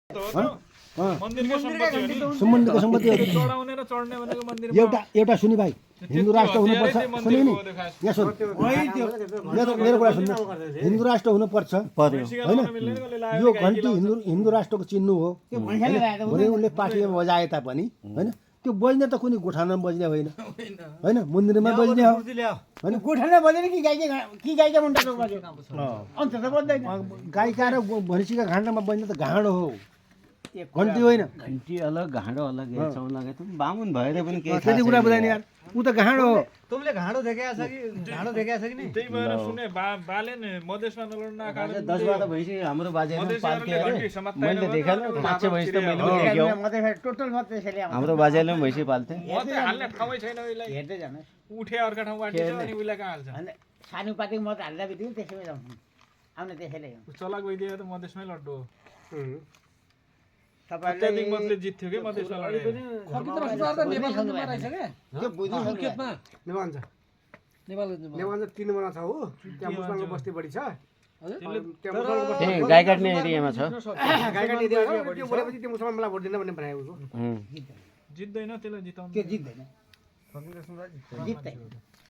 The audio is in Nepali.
सम्बन्धको सम्पत्ति एउटा सुनि भाइ हिन्दू राष्ट्र हुनुपर्छ सुन्यो नि यहाँ सुन मेरो कुरा सुन्नु हिन्दू राष्ट्र हुनुपर्छ होइन यो घन्टी हिन्दू राष्ट्रको चिन्नु हो भने उनले पार्टीमा बजाए तापनि होइन त्यो बज्ने त कुनै गोठानमा बज्ने होइन होइन मन्दिरमा बज्ने हो होइन गोठामा बज्ने कि गाईका मुन्टाको बज्यो अन्त त बज्दैन गाईका र भैँसीका घाँटामा बज्ने त घाँडो हो घन्टी होइन घन्टी अलग घाँडो अलग हेर्छौ लगे त बामुन भएर पनि के त्यति कुरा बुझाइन यार ऊ त घाँडो हो तुमले घाँडो देखाएको छ कि घाँडो देखाएको छ कि नि त्यही भएर सुने बाले नि मधेसमा नलड्न कारण 10-12 भैँसी हाम्रो बाजेले पाल्थे अरे मैले देखाएन 5-6 भैँसी त मैले पनि देख्यो टोटल म त्यसैले हाम्रो बाजेले पनि भैँसी पाल्थे मते हाल्ने ठाउँै छैन उइलाई हेर्दै जानु उठे अर्का ठाउँ बाटिन्छ अनि उइलाई कहाँ हाल्छ अनि सानो पार्टीको मत हाल्दा बित्तिकै त्यसैमै जाउँछ आउने त्यसैले चलाक भइदियो त मधेसमै लड्डो तपाईहरुले अत्याधिक मतले जित्थ्यो के मधेसमा लडे नेपालमा 3 नम्बरमा छ हो त्यहाँ मुसलमानको बस्ती बढी छ ए गाई काट्ने एरियामा छ गाई काट्ने एरियामा त्यो बोलेपछि त्यो मुसलमान मलाई भोट दिन्न भन्ने भनाइ उसको जित्दैन त्यसलाई जिताउनु त्यो जित्दैन जित्दैन